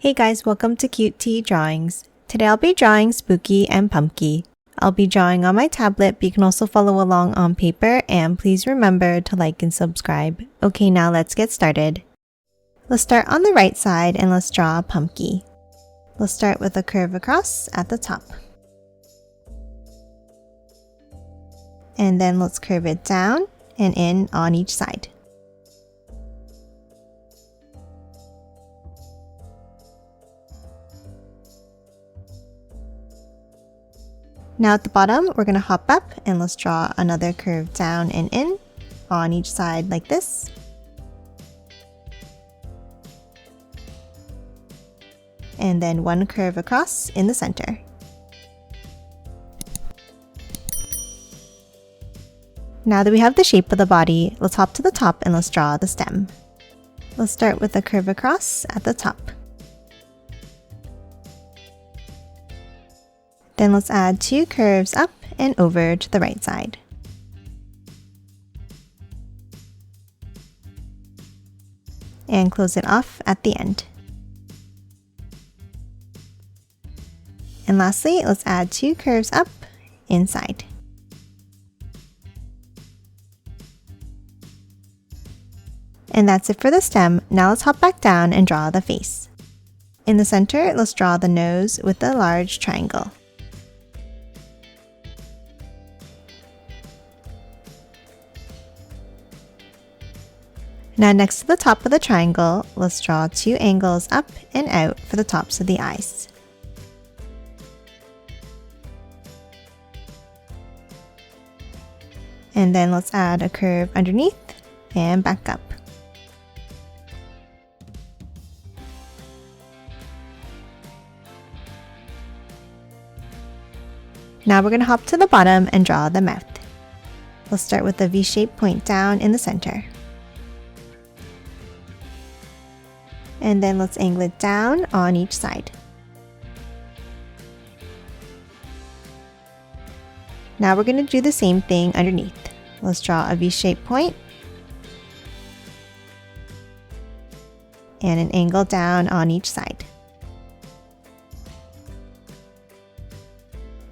Hey guys, welcome to Cute Tea Drawings. Today I'll be drawing Spooky and Pumpky. I'll be drawing on my tablet, but you can also follow along on paper, and please remember to like and subscribe. Okay, now let's get started. Let's start on the right side and let's draw a pumpkin. Let's start with a curve across at the top. And then let's curve it down and in on each side. Now at the bottom, we're going to hop up and let's draw another curve down and in on each side like this. And then one curve across in the center. Now that we have the shape of the body, let's hop to the top and let's draw the stem. Let's start with a curve across at the top. Then let's add two curves up and over to the right side. And close it off at the end. And lastly, let's add two curves up inside. And that's it for the stem. Now let's hop back down and draw the face. In the center, let's draw the nose with a large triangle. Now next to the top of the triangle, let's draw two angles up and out for the tops of the eyes. And then let's add a curve underneath and back up. Now we're going to hop to the bottom and draw the mouth. Let's start with a V-shaped point down in the center. And then let's angle it down on each side. Now we're going to do the same thing underneath. Let's draw a V-shaped point and an angle down on each side.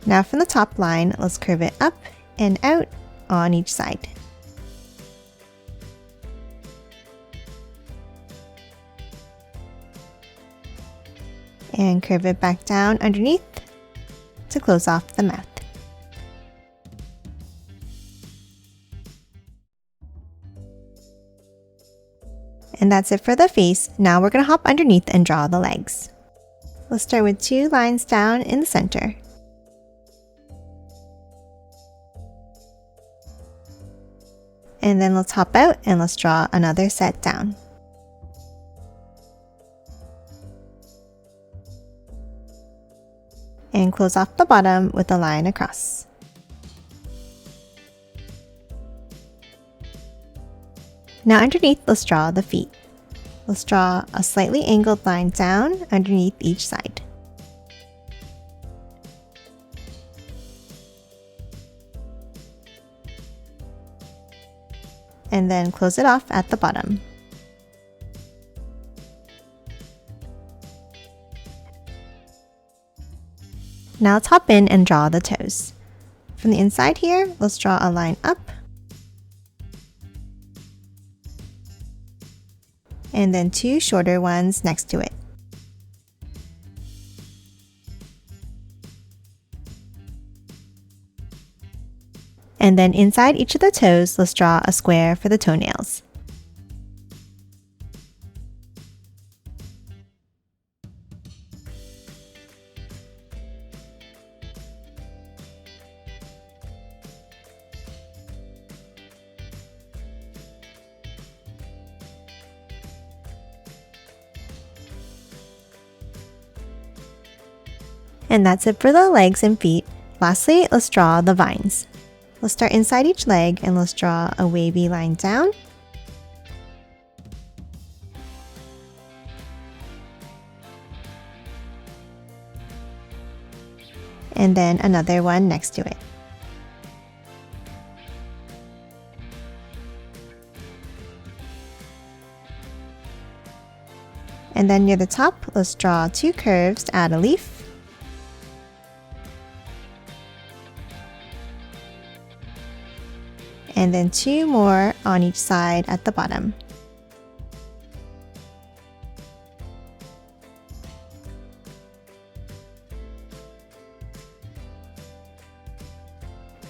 Now from the top line, let's curve it up and out on each side. And curve it back down underneath to close off the mouth. And that's it for the face. Now we're going to hop underneath and draw the legs. Let's start with two lines down in the center. And then let's hop out and let's draw another set down. And close off the bottom with a line across. Now underneath, let's draw the feet. Let's draw a slightly angled line down underneath each side. And then close it off at the bottom. Now let's hop in and draw the toes. From the inside here, let's draw a line up. And then two shorter ones next to it. And then inside each of the toes, let's draw a square for the toenails. And that's it for the legs and feet. Lastly, let's draw the vines. Let's start inside each leg and let's draw a wavy line down. And then another one next to it. And then near the top, let's draw 2 curves to add a leaf. And then 2 more on each side at the bottom.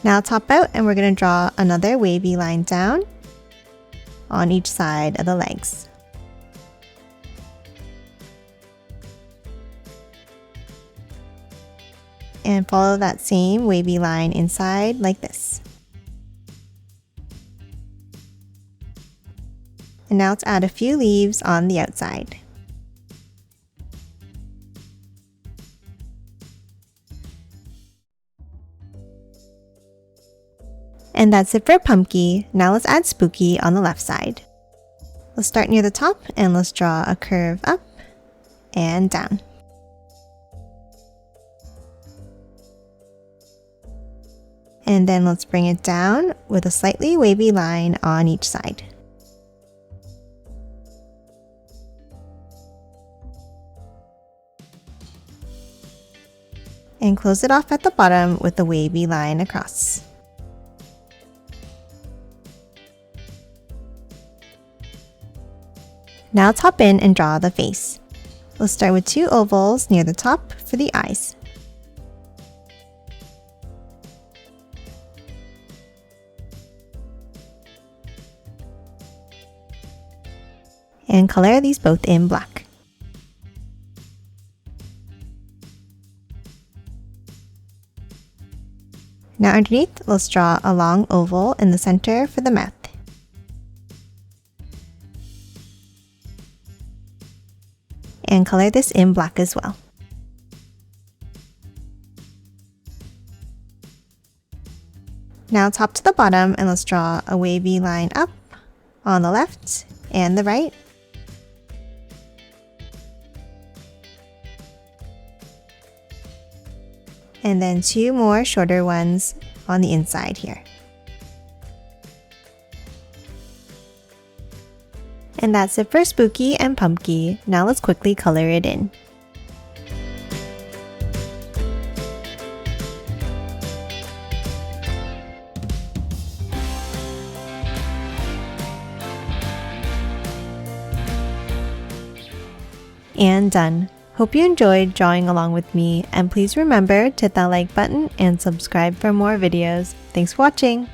Now top out, and we're going to draw another wavy line down on each side of the legs. And follow that same wavy line inside like this. And now let's add a few leaves on the outside. And that's it for Pumpky. Now let's add Spooky on the left side. Let's start near the top and let's draw a curve up and down. And then let's bring it down with a slightly wavy line on each side. And close it off at the bottom with a wavy line across. Now let's hop in and draw the face. Let's start with 2 ovals near the top for the eyes. And color these both in black. Now underneath, let's draw a long oval in the center for the mouth. And color this in black as well. Now top to the bottom, and let's draw a wavy line up on the left and the right. And then 2 more shorter ones on the inside here. And that's it for Spooky and Pumpky. Now let's quickly color it in. And done. Hope you enjoyed drawing along with me, and please remember to hit that like button and subscribe for more videos. Thanks for watching!